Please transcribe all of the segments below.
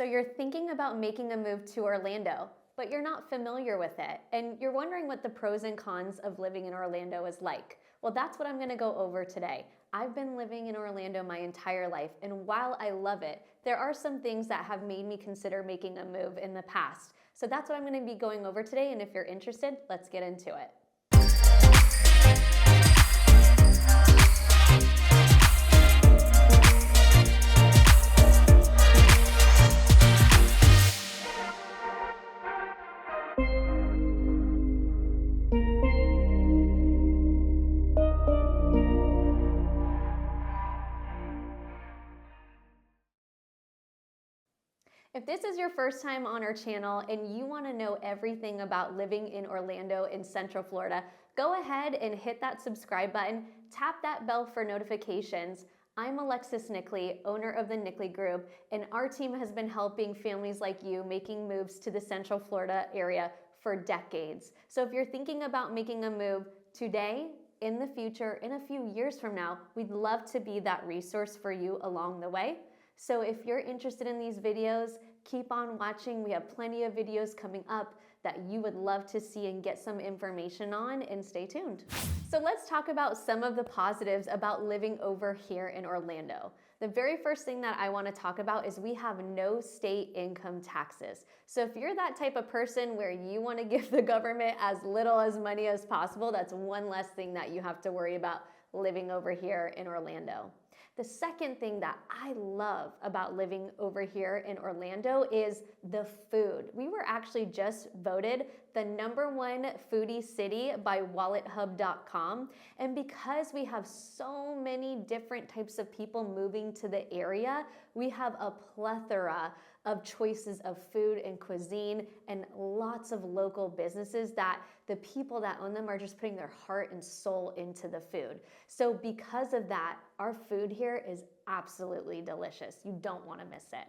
So you're thinking about making a move to Orlando, but you're not familiar with it, and you're wondering what the pros and cons of living in Orlando is like. Well, that's what I'm gonna go over today. I've been living in Orlando my entire life, and while I love it, there are some things that have made me consider making a move in the past. So that's what I'm gonna be going over today, and if you're interested, let's get into it. If this is your first time on our channel and you want to know everything about living in Orlando in Central Florida, go ahead and hit that subscribe button, tap that bell for notifications. I'm Alexis Nickley, owner of the Nickley Group, and our team has been helping families like you making moves to the Central Florida area for decades. So if you're thinking about making a move today, in the future, in a few years from now, we'd love to be that resource for you along the way. So if you're interested in these videos, keep on watching. We have plenty of videos coming up that you would love to see and get some information on, and stay tuned. So let's talk about some of the positives about living over here in Orlando. The very first thing that I want to talk about is we have no state income taxes. So if you're that type of person where you want to give the government as little as money as possible, that's one less thing that you have to worry about living over here in Orlando. The second thing that I love about living over here in Orlando is the food. We were actually just voted the #1 foodie city by WalletHub.com. And because we have so many different types of people moving to the area, we have a plethora of choices of food and cuisine and lots of local businesses that the people that own them are just putting their heart and soul into the food. So because of that, our food here is absolutely delicious. You don't want to miss it.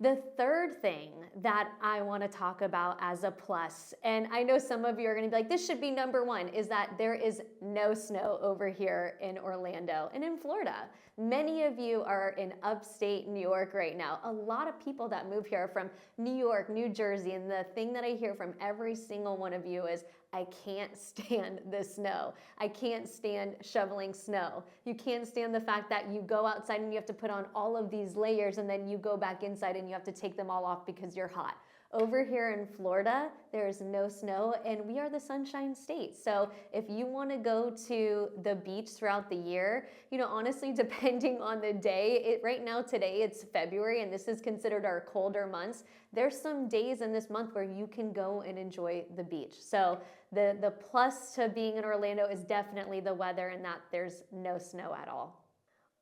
The third thing that I want to talk about as a plus, and I know some of you are going to be like, this should be #1, is that there is no snow over here in Orlando and in Florida. Many of you are in upstate New York right now. A lot of people that move here are from New York, New Jersey, and the thing that I hear from every single one of you is, I can't stand the snow. I can't stand shoveling snow. You can't stand the fact that you go outside and you have to put on all of these layers and then you go back inside and you have to take them all off because you're hot. Over here in Florida, there is no snow and we are the Sunshine State. So if you want to go to the beach throughout the year, honestly, depending on the day, right now today it's February and this is considered our colder months. There's some days in this month where you can go and enjoy the beach. So the plus to being in Orlando is definitely the weather and that there's no snow at all.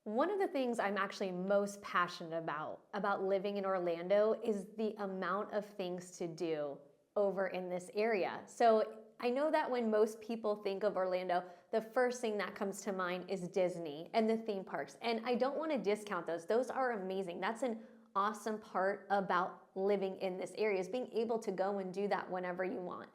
One of the things I'm actually most passionate about living in Orlando is the amount of things to do over in this area. So I know that when most people think of Orlando, the first thing that comes to mind is Disney and the theme parks. And I don't want to discount those. Those are amazing. That's an awesome part about living in this area, is being able to go and do that whenever you want.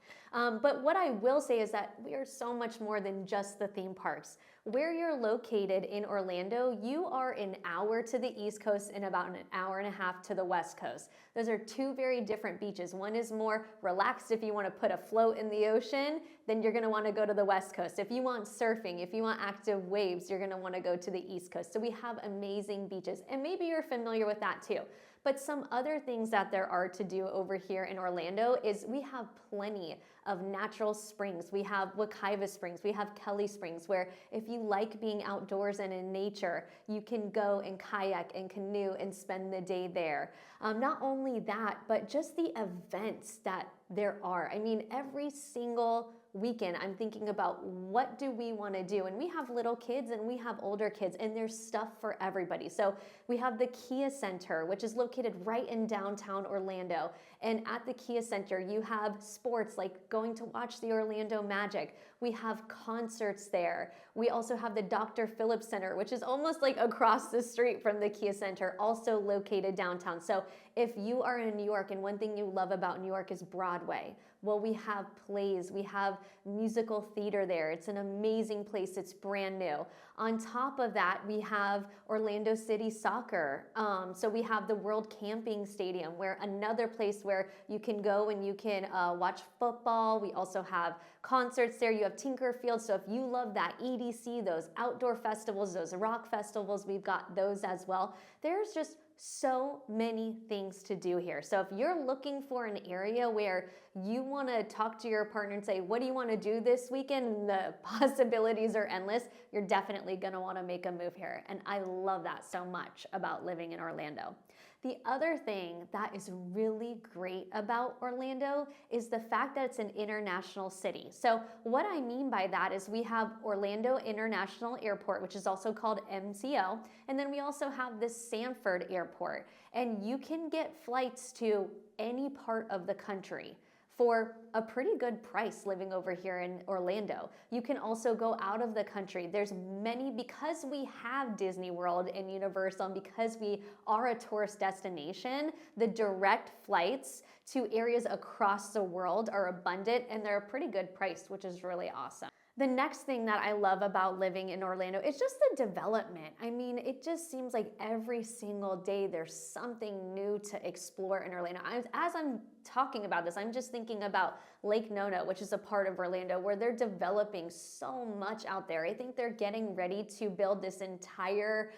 But what I will say is that we are so much more than just the theme parks. Where you're located in Orlando, you are an hour to the East Coast and about an hour and a half to the West Coast. Those are two very different beaches. One is more relaxed if you want to put a float in the ocean, then you're going to want to go to the West Coast. If you want surfing, if you want active waves, you're going to want to go to the East Coast. So we have amazing beaches, and maybe you're familiar with that too. But some other things that there are to do over here in Orlando is we have plenty of natural springs. We have Wekiva Springs, we have Kelly Springs, where if you like being outdoors and in nature, you can go and kayak and canoe and spend the day there. Not only that, but just the events that there are. I mean, every single weekend I'm thinking about what do we want to do, and we have little kids and we have older kids, and there's stuff for everybody. So we have the Kia Center, which is located right in downtown Orlando, and at the Kia Center you have sports like going to watch the Orlando Magic. We have concerts there. We also have the Dr. Phillips Center, which is almost like across the street from the Kia Center, also located downtown. So If you are in New York and one thing you love about New York is Broadway, well, we have plays, we have musical theater there. It's an amazing place. It's brand new. On top of that, we have Orlando City Soccer. So we have the World Camping Stadium, where another place where you can go and you can watch football. We also have concerts there. You have Tinkerfield. So if you love that EDC, those outdoor festivals, those rock festivals, we've got those as well. There's just so many things to do here. So if you're looking for an area where you want to talk to your partner and say, what do you want to do this weekend? The possibilities are endless. You're definitely going to want to make a move here. And I love that so much about living in Orlando. The other thing that is really great about Orlando is the fact that it's an international city. So what I mean by that is we have Orlando International Airport, which is also called MCO, and then we also have the Sanford Airport. And you can get flights to any part of the country for a pretty good price living over here in Orlando. You can also go out of the country. There's many, because we have Disney World and Universal, and because we are a tourist destination, the direct flights to areas across the world are abundant, and they're a pretty good price, which is really awesome. The next thing that I love about living in Orlando is just the development. I mean, it just seems like every single day there's something new to explore in Orlando. As I'm talking about this, I'm just thinking about Lake Nona, which is a part of Orlando, where they're developing so much out there. I think they're getting ready to build this entire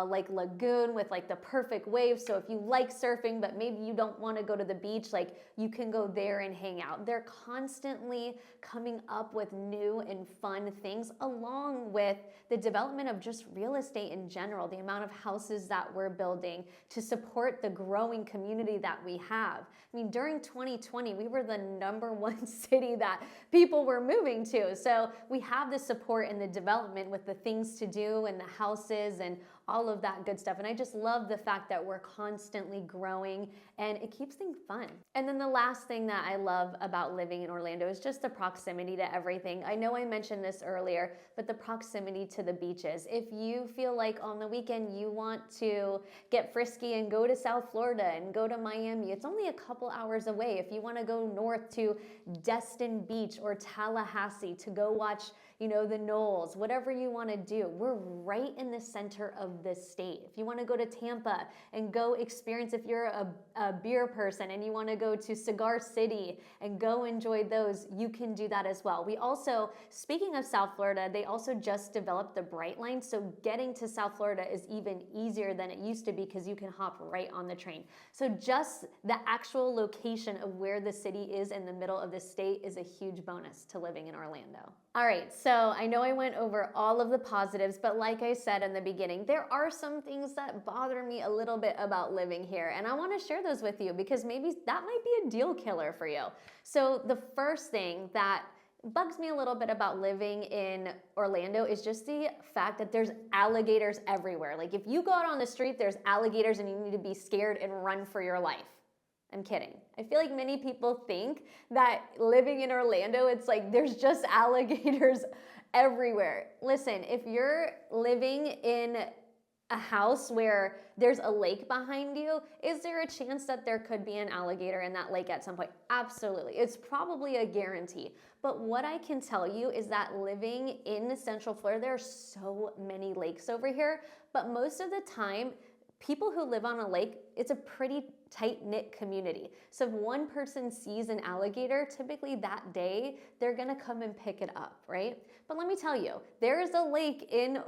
like lagoon with like the perfect waves. So if you like surfing, but maybe you don't want to go to the beach, like you can go there and hang out. They're constantly coming up with new and fun things, along with the development of just real estate in general, the amount of houses that we're building to support the growing community that we have. I mean, during 2020, we were the #1 city that people were moving to. So we have the support and the development with the things to do and the houses and all of that good stuff. And I just love the fact that we're constantly growing, and it keeps things fun. And then the last thing that I love about living in Orlando is just the proximity to everything. I know I mentioned this earlier, but the proximity to the beaches. If you feel like on the weekend you want to get frisky and go to South Florida and go to Miami, it's only a couple hours away. If you want to go north to Destin Beach or Tallahassee to go watch, the Knolls, whatever you want to do, we're right in the center of this state. If you want to go to Tampa and go experience, if you're a beer person and you want to go to Cigar City and go enjoy those, you can do that as well. We also, speaking of South Florida, they also just developed the Bright Line, so getting to South Florida is even easier than it used to be because you can hop right on the train. So just the actual location of where the city is in the middle of the state is a huge bonus to living in Orlando. All right, so I know I went over all of the positives, but like I said in the beginning, there are some things that bother me a little bit about living here, and I want to share those with you because maybe that might be a deal killer for you. So the first thing that bugs me a little bit about living in Orlando is just the fact that there's alligators everywhere. Like if you go out on the street, there's alligators and you need to be scared and run for your life. I'm kidding. I feel like many people think that living in Orlando, it's like there's just alligators everywhere. Listen, if you're living in a house where there's a lake behind you, is there a chance that there could be an alligator in that lake at some point? Absolutely. It's probably a guarantee. But what I can tell you is that living in Central Florida, there are so many lakes over here, but most of the time, people who live on a lake, it's a pretty tight-knit community. So if one person sees an alligator, typically that day, they're gonna come and pick it up, right? But let me tell you, there is a lake in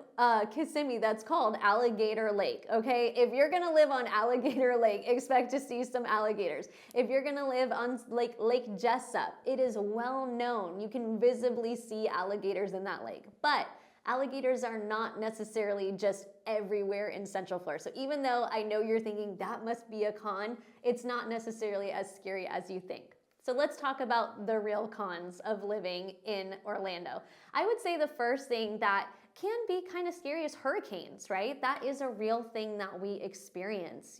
Kissimmee that's called Alligator Lake, okay? If you're gonna live on Alligator Lake, expect to see some alligators. If you're gonna live on Lake Jessup, it is well known. You can visibly see alligators in that lake. But alligators are not necessarily just everywhere in Central Florida. So even though I know you're thinking that must be a con, it's not necessarily as scary as you think. So let's talk about the real cons of living in Orlando. I would say the first thing that can be kind of scary is hurricanes, right? That is a real thing that we experience,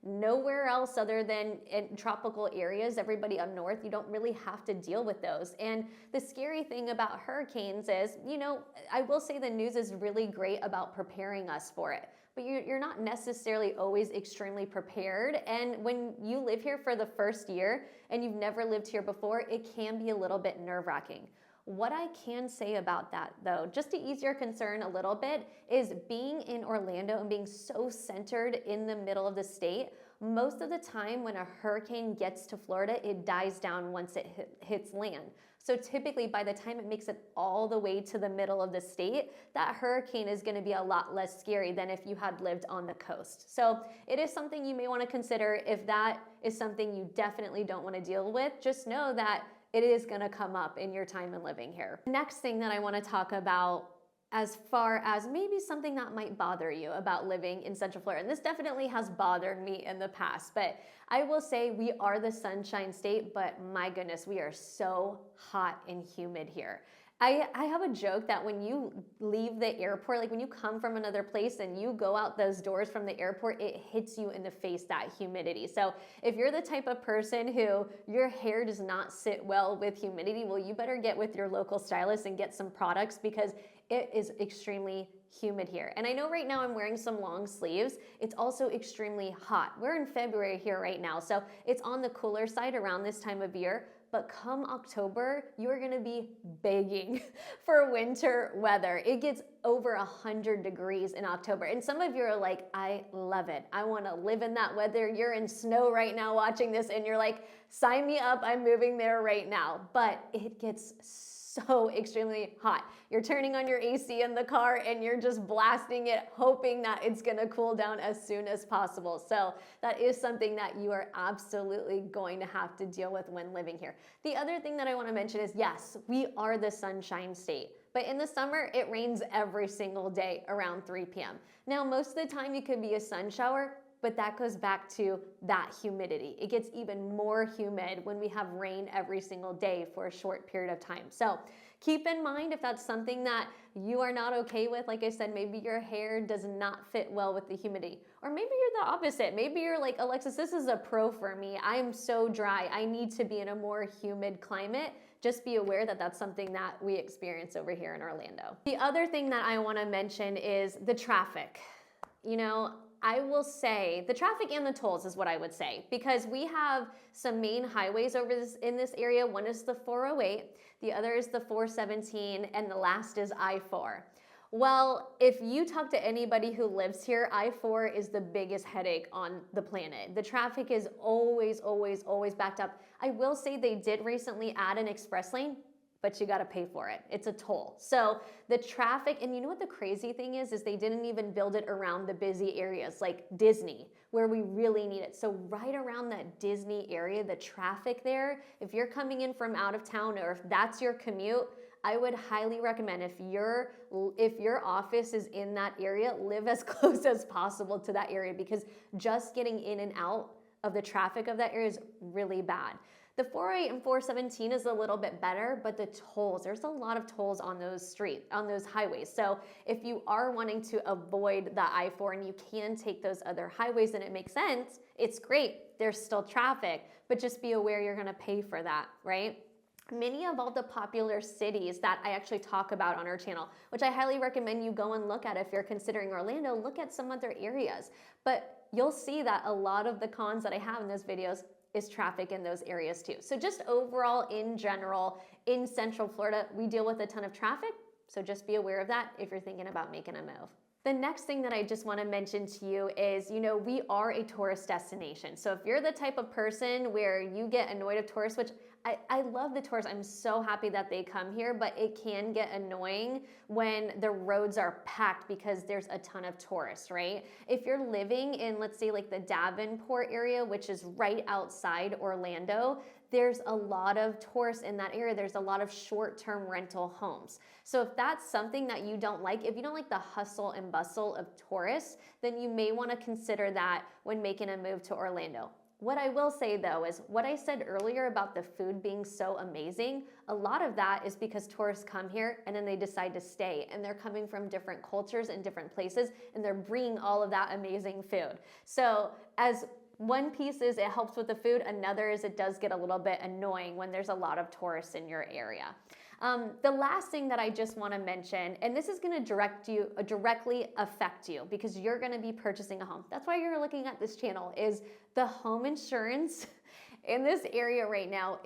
Nowhere else other than in tropical areas, everybody up north, you don't really have to deal with those. And the scary thing about hurricanes is, I will say the news is really great about preparing us for it. but you're not necessarily always extremely prepared. And when you live here for the first year and you've never lived here before, it can be a little bit nerve-wracking. What I can say about that, though, just to ease your concern a little bit, is being in Orlando and being so centered in the middle of the state, most of the time when a hurricane gets to Florida, it dies down once it hits land. So typically by the time it makes it all the way to the middle of the state, that hurricane is going to be a lot less scary than if you had lived on the coast. So it is something you may want to consider. If that is something you definitely don't want to deal with, just know that it is going to come up in your time in living here. Next thing that I want to talk about, as far as maybe something that might bother you about living in Central Florida, and this definitely has bothered me in the past, but I will say we are the Sunshine State, but my goodness, we are so hot and humid here. I have a joke that when you leave the airport, like when you come from another place and you go out those doors from the airport, it hits you in the face, that humidity. So if you're the type of person who your hair does not sit well with humidity, well, you better get with your local stylist and get some products, because it is extremely humid here. And I know right now I'm wearing some long sleeves. It's also extremely hot. We're in February here right now, so it's on the cooler side around this time of year. But come October, you're gonna be begging for winter weather. It gets over 100 degrees in October. And some of you are like, I love it. I wanna live in that weather. You're in snow right now watching this and you're like, sign me up, I'm moving there right now. But it gets so extremely hot. You're turning on your AC in the car and you're just blasting it, hoping that it's gonna cool down as soon as possible. So that is something that you are absolutely going to have to deal with when living here. The other thing that I wanna mention is, yes, we are the Sunshine State, but in the summer, it rains every single day around 3 p.m. Now, most of the time you could be a sun shower, but that goes back to that humidity. It gets even more humid when we have rain every single day for a short period of time. So keep in mind, if that's something that you are not okay with, like I said, maybe your hair does not fit well with the humidity. Or maybe you're the opposite. Maybe you're like, Alexis, this is a pro for me. I'm so dry. I need to be in a more humid climate. Just be aware that that's something that we experience over here in Orlando. The other thing that I wanna mention is the traffic. You know, I will say the traffic and the tolls is what I would say, because we have some main highways in this area. One is the 408, the other is the 417, and the last is I-4. Well, if you talk to anybody who lives here, I-4 is the biggest headache on the planet. The traffic is always, always, always backed up. I will say they did recently add an express lane, but you gotta pay for it. It's a toll. So the traffic, and you know what the crazy thing is they didn't even build it around the busy areas like Disney, where we really need it. So right around that Disney area, the traffic there, if you're coming in from out of town or if that's your commute, I would highly recommend, if your office is in that area, live as close as possible to that area, because just getting in and out of the traffic of that area is really bad. The 408 and 417 is a little bit better, but the tolls, there's a lot of tolls on those highways. So if you are wanting to avoid the I-4 and you can take those other highways and it makes sense, it's great. There's still traffic, but just be aware you're gonna pay for that, right? Many of all the popular cities that I actually talk about on our channel, which I highly recommend you go and look at if you're considering Orlando, look at some other areas. But you'll see that a lot of the cons that I have in those videos is traffic in those areas too. So just overall, in general, in Central Florida, we deal with a ton of traffic. So just be aware of that if you're thinking about making a move. The next thing that I just want to mention to you is, we are a tourist destination. So if you're the type of person where you get annoyed of tourists, which I love the tourists, I'm so happy that they come here, but it can get annoying when the roads are packed because there's a ton of tourists, right? If you're living in, let's say, like the Davenport area, which is right outside Orlando, there's a lot of tourists in that area. There's a lot of short-term rental homes. So if that's something that you don't like, if you don't like the hustle and bustle of tourists, then you may want to consider that when making a move to Orlando. What I will say though is what I said earlier about the food being so amazing, a lot of that is because tourists come here and then they decide to stay, and they're coming from different cultures and different places, and they're bringing all of that amazing food. So as one piece is it helps with the food, another is it does get a little bit annoying when there's a lot of tourists in your area. The last thing that I just want to mention, and this is going to directly affect you because you're going to be purchasing a home. That's why you're looking at this channel, is the home insurance in this area right now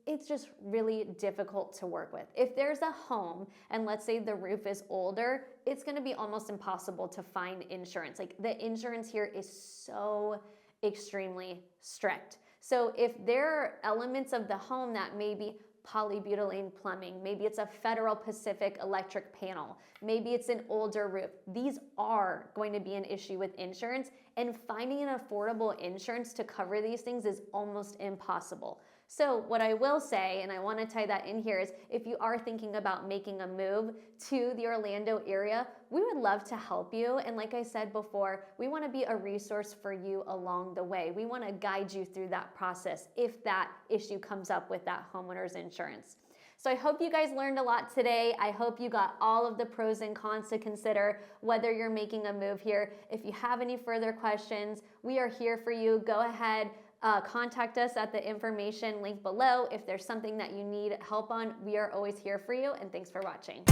it's just really difficult to work with. If there's a home and let's say the roof is older, it's going to be almost impossible to find insurance. Like, the insurance here is so extremely strict. So if there are elements of the home that may be polybutylene plumbing, maybe it's a Federal Pacific electric panel, maybe it's an older roof, these are going to be an issue with insurance, and finding an affordable insurance to cover these things is almost impossible. So what I will say, and I want to tie that in here, is if you are thinking about making a move to the Orlando area, we would love to help you. And like I said before, we want to be a resource for you along the way. We want to guide you through that process if that issue comes up with that homeowner's insurance. So I hope you guys learned a lot today. I hope you got all of the pros and cons to consider whether you're making a move here. If you have any further questions, we are here for you. Go ahead. Contact us at the information link below. If there's something that you need help on, we are always here for you, and thanks for watching.